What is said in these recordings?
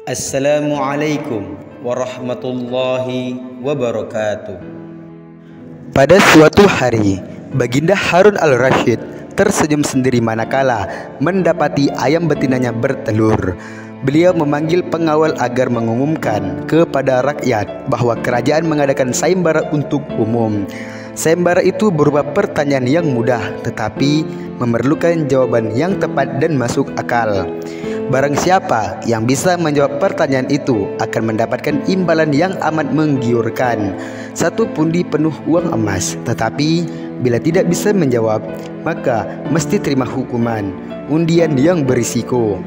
Assalamualaikum warahmatullahi wabarakatuh. Pada suatu hari, Baginda Harun al-Rasyid tersenyum sendiri manakala mendapati ayam betinanya bertelur. Beliau memanggil pengawal agar mengumumkan kepada rakyat bahwa kerajaan mengadakan sayembara untuk umum. Sayembara itu berupa pertanyaan yang mudah tetapi memerlukan jawaban yang tepat dan masuk akal. Barang siapa yang bisa menjawab pertanyaan itu akan mendapatkan imbalan yang amat menggiurkan, 1 pundi penuh uang emas. Tetapi bila tidak bisa menjawab, maka mesti terima hukuman undian yang berisiko.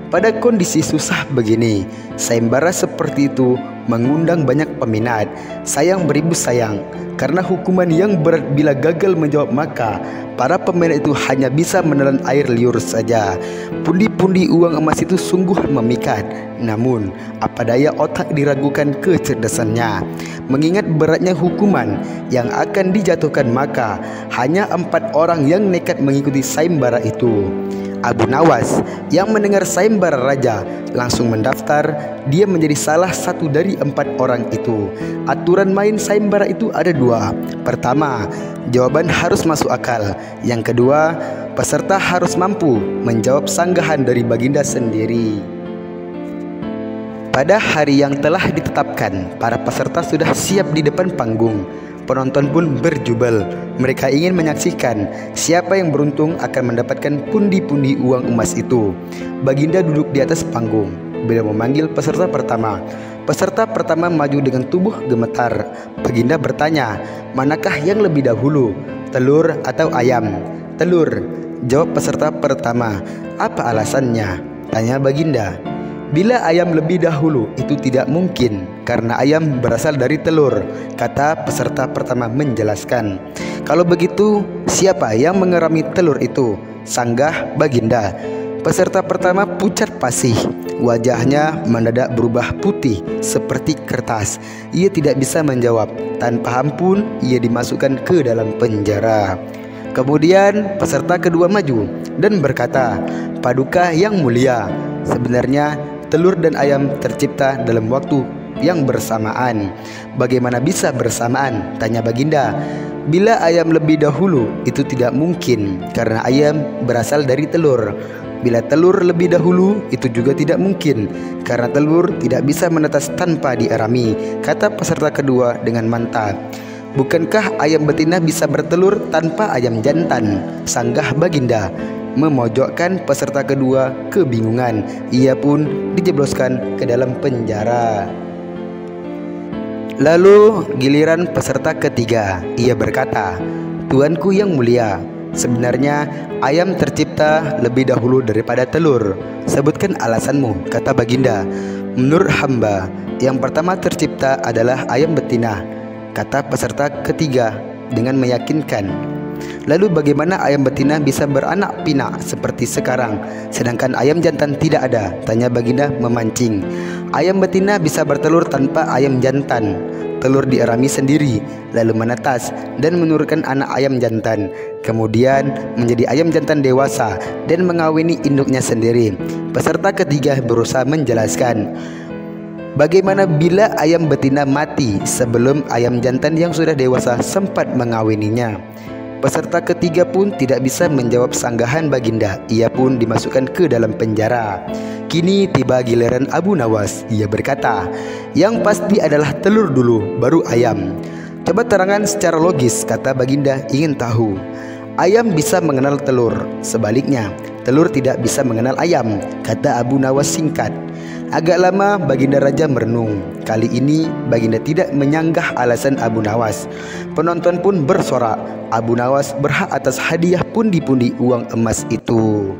Pada kondisi susah begini, sayembara seperti itu mengundang banyak peminat. Sayang beribu sayang, karena hukuman yang berat bila gagal menjawab, maka para peminat itu hanya bisa menelan air liur saja. Pundi-pundi uang emas itu sungguh memikat. Namun apa daya otak diragukan kecerdasannya. Mengingat beratnya hukuman yang akan dijatuhkan, maka hanya 4 orang yang nekat mengikuti sayembara itu. Abu Nawas yang mendengar sayembara raja langsung mendaftar. Dia menjadi salah satu dari 4 orang itu. Aturan main sayembara itu ada 2. Pertama, jawaban harus masuk akal. Yang kedua, peserta harus mampu menjawab sanggahan dari Baginda sendiri. Pada hari yang telah ditetapkan, para peserta sudah siap di depan panggung. Penonton pun berjubel. Mereka ingin menyaksikan siapa yang beruntung akan mendapatkan pundi-pundi uang emas itu. Baginda duduk di atas panggung. Beliau memanggil peserta pertama. Peserta pertama maju dengan tubuh gemetar. Baginda bertanya, manakah yang lebih dahulu, telur atau ayam? Telur, jawab peserta pertama. Apa alasannya? Tanya Baginda. Bila ayam lebih dahulu itu tidak mungkin, karena ayam berasal dari telur, kata peserta pertama menjelaskan. Kalau begitu, siapa yang mengerami telur itu? Sanggah Baginda. Peserta pertama pucat pasih. Wajahnya mendadak berubah putih seperti kertas. Ia tidak bisa menjawab. Tanpa ampun ia dimasukkan ke dalam penjara. Kemudian peserta kedua maju dan berkata, Paduka yang mulia, sebenarnya telur dan ayam tercipta dalam waktu yang bersamaan. Bagaimana bisa bersamaan? Tanya Baginda. Bila ayam lebih dahulu itu tidak mungkin, karena ayam berasal dari telur. Bila telur lebih dahulu itu juga tidak mungkin, karena telur tidak bisa menetas tanpa diarami, kata peserta kedua dengan mantap. Bukankah ayam betina bisa bertelur tanpa ayam jantan? Sanggah Baginda. Memojokkan peserta kedua kebingungan. Ia pun dijebloskan ke dalam penjara. Lalu giliran peserta ketiga. Ia berkata, Tuanku yang mulia, sebenarnya ayam tercipta lebih dahulu daripada telur. Sebutkan alasanmu, kata Baginda. Menurut hamba, yang pertama tercipta adalah ayam betina, kata peserta ketiga dengan meyakinkan. Lalu bagaimana ayam betina bisa beranak pinak seperti sekarang, sedangkan ayam jantan tidak ada? Tanya Baginda memancing. Ayam betina bisa bertelur tanpa ayam jantan. Telur diarami sendiri, lalu menetas dan menurunkan anak ayam jantan. Kemudian menjadi ayam jantan dewasa dan mengawini induknya sendiri. Peserta ketiga berusaha menjelaskan. Bagaimana bila ayam betina mati sebelum ayam jantan yang sudah dewasa sempat mengawininya? Peserta ketiga pun tidak bisa menjawab sanggahan Baginda. Ia pun dimasukkan ke dalam penjara. Kini tiba giliran Abu Nawas. Ia berkata, yang pasti adalah telur dulu, baru ayam. Coba terangkan secara logis, kata Baginda ingin tahu. Ayam bisa mengenal telur, sebaliknya telur tidak bisa mengenal ayam, kata Abu Nawas singkat. Agak lama Baginda Raja merenung. Kali ini Baginda tidak menyanggah alasan Abu Nawas. Penonton pun bersorak, Abu Nawas berhak atas hadiah pundi-pundi uang emas itu.